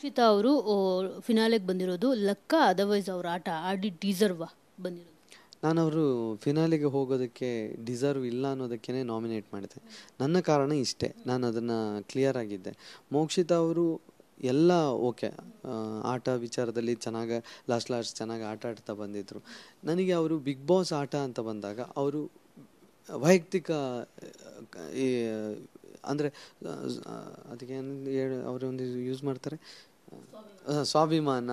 ಮೋಕ್ಷಿತಾ ಅವರು ಫಿನಾಲೆಗೆ ಬಂದಿರೋದು ಲಕ್ಕ, ಅದರ್ವೈಸ್ ಅವ್ರ ಆಟ ಆಡಿ ಡಿಸರ್ವಾ ಬಂದಿರೋದು? ನಾನು ಅವರು ಫಿನಾಲಿಗೆ ಹೋಗೋದಕ್ಕೆ ಡಿಸರ್ವ್ ಇಲ್ಲ ಅನ್ನೋದಕ್ಕೇ ನಾಮಿನೇಟ್ ಮಾಡಿದೆ. ನನ್ನ ಕಾರಣ ಇಷ್ಟೇ, ನಾನು ಅದನ್ನು ಕ್ಲಿಯರ್ ಆಗಿದ್ದೆ. ಮೋಕ್ಷಿತಾ ಅವರು ಎಲ್ಲ ಓಕೆ, ಆಟ ವಿಚಾರದಲ್ಲಿ ಚೆನ್ನಾಗಿ ಲಾಸ್ಟ್ ಚೆನ್ನಾಗಿ ಆಟ ಆಡ್ತಾ ಬಂದಿದ್ದರು. ನನಗೆ ಅವರು ಬಿಗ್ ಬಾಸ್ ಆಟ ಅಂತ ಬಂದಾಗ ಅವರು ವೈಯಕ್ತಿಕ ಈ ಅಂದರೆ ಅದಕ್ಕೆ ಅವರೊಂದು ಯೂಸ್ ಮಾಡ್ತಾರೆ, ಸ್ವಾಭಿಮಾನ,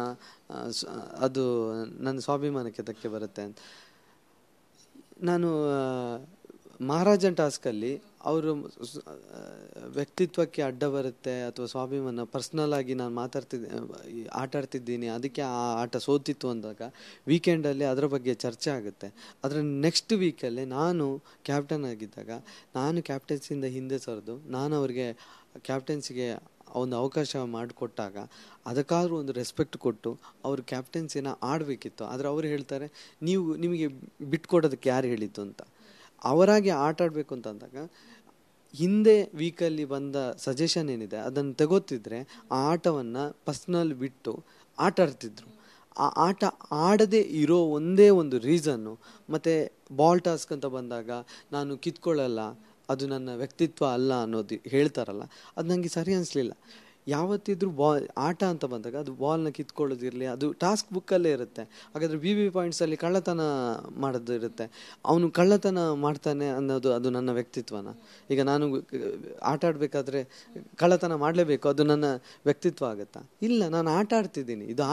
ಅದು ನನ್ನ ಸ್ವಾಭಿಮಾನಕ್ಕೆ ಧಕ್ಕೆ ಬರುತ್ತೆ ಅಂತ. ನಾನು ಮಹಾರಾಜನ್ ಟಾಸ್ಕಲ್ಲಿ ಅವರು ವ್ಯಕ್ತಿತ್ವಕ್ಕೆ ಅಡ್ಡ ಬರುತ್ತೆ ಅಥವಾ ಸ್ವಾಭಿಮಾನ ಪರ್ಸ್ನಲ್ ಆಗಿ ನಾನು ಆಟ ಆಡ್ತಿದ್ದೀನಿ, ಅದಕ್ಕೆ ಆ ಆಟ ಸೋತಿತ್ತು ಅಂದಾಗ ವೀಕೆಂಡಲ್ಲಿ ಅದರ ಬಗ್ಗೆ ಚರ್ಚೆ ಆಗುತ್ತೆ. ಅದರ ನೆಕ್ಸ್ಟ್ ವೀಕಲ್ಲಿ ನಾನು ಕ್ಯಾಪ್ಟನ್ ಆಗಿದ್ದಾಗ ನಾನು ಕ್ಯಾಪ್ಟನ್ಸಿಯಿಂದ ಹಿಂದೆ ಸರಿದು ನಾನು ಅವ್ರಿಗೆ ಕ್ಯಾಪ್ಟನ್ಸಿಗೆ ಒಂದು ಅವಕಾಶ ಮಾಡಿಕೊಟ್ಟಾಗ ಅದಕ್ಕಾದ್ರೂ ಒಂದು ರೆಸ್ಪೆಕ್ಟ್ ಕೊಟ್ಟು ಅವರು ಕ್ಯಾಪ್ಟನ್ಸಿನ ಆಡಬೇಕಿತ್ತು. ಆದರೆ ಅವರು ಹೇಳ್ತಾರೆ ನಿಮಗೆ ಬಿಟ್ಕೊಡೋದಕ್ಕೆ ಯಾರು ಹೇಳಿದ್ದು ಅಂತ. ಅವರಾಗಿ ಆಟ ಆಡಬೇಕು ಅಂತ ಅಂದಾಗ ಹಿಂದೆ ವೀಕಲ್ಲಿ ಬಂದ ಸಜೆಷನ್ ಏನಿದೆ ಅದನ್ನು ತಗೋತಿದ್ರೆ ಆ ಆಟವನ್ನು ಪರ್ಸ್ನಲ್ ಬಿಟ್ಟು ಆಟ ಆಡ್ತಿದ್ರು. ಆ ಆಟ ಆಡದೇ ಇರೋ ಒಂದೇ ಒಂದು ರೀಸನ್ನು, ಮತ್ತು ಬಾಲ್ ಟಾಸ್ಕ್ ಅಂತ ಬಂದಾಗ ನಾನು ಕಿತ್ಕೊಳ್ಳಲ್ಲ, ಅದು ನನ್ನ ವ್ಯಕ್ತಿತ್ವ ಅಲ್ಲ ಅನ್ನೋದು ಹೇಳ್ತಾರಲ್ಲ, ಅದು ನನಗೆ ಸರಿ ಅನಿಸ್ಲಿಲ್ಲ. ಯಾವತ್ತಿದ್ರೂ ಆಟ ಅಂತ ಬಂದಾಗ ಅದು ಬಾಲ್ನ ಕಿತ್ಕೊಳ್ಳೋದಿರಲಿ, ಅದು ಟಾಸ್ಕ್ ಬುಕ್ಕಲ್ಲೇ ಇರುತ್ತೆ. ಹಾಗಾದರೆ BB ಪಾಯಿಂಟ್ಸಲ್ಲಿ ಕಳ್ಳತನ ಮಾಡೋದು ಇರುತ್ತೆ, ಅವನು ಕಳ್ಳತನ ಮಾಡ್ತಾನೆ ಅನ್ನೋದು ಅದು ನನ್ನ ವ್ಯಕ್ತಿತ್ವನ? ಈಗ ನಾನು ಆಟ ಆಡಬೇಕಾದ್ರೆ ಕಳ್ಳತನ ಮಾಡಲೇಬೇಕು, ಅದು ನನ್ನ ವ್ಯಕ್ತಿತ್ವ ಆಗುತ್ತಾ? ಇಲ್ಲ, ನಾನು ಆಟ ಆಡ್ತಿದ್ದೀನಿ, ಇದು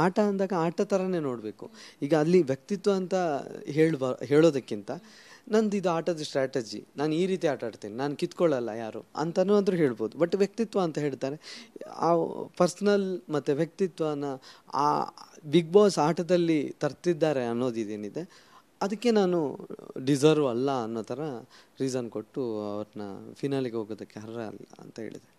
ಆಟ ಅಂದಾಗ ಆಟ ಥರನೇ ನೋಡಬೇಕು. ಈಗ ಅಲ್ಲಿ ವ್ಯಕ್ತಿತ್ವ ಅಂತ ಹೇಳೋದಕ್ಕಿಂತ ನಂದು ಇದು ಆಟದ ಸ್ಟ್ರಾಟಜಿ, ನಾನು ಈ ರೀತಿ ಆಟ ಆಡ್ತೀನಿ, ನಾನು ಕಿತ್ಕೊಳ್ಳಲ್ಲ ಯಾರು ಅಂತನೂ ಆದರೂ ಹೇಳ್ಬೋದು. ಬಟ್ ವ್ಯಕ್ತಿತ್ವ ಅಂತ ಹೇಳ್ತಾರೆ, ಆ ಪರ್ಸ್ನಲ್ ಮತ್ತು ವ್ಯಕ್ತಿತ್ವನ ಆ ಬಿಗ್ ಬಾಸ್ ಆಟದಲ್ಲಿ ತರ್ತಿದ್ದಾರೆ ಅನ್ನೋದಿದೇನಿದೆ, ಅದಕ್ಕೆ ನಾನು ಡಿಸರ್ವ್ ಅಲ್ಲ ಅನ್ನೋ ಥರ ರೀಸನ್ ಕೊಟ್ಟು ಅವ್ರನ್ನ ಫಿನಾಲಿಗೆ ಹೋಗೋದಕ್ಕೆ ಅರ್ಹ ಅಲ್ಲ ಅಂತ ಹೇಳಿದೆ.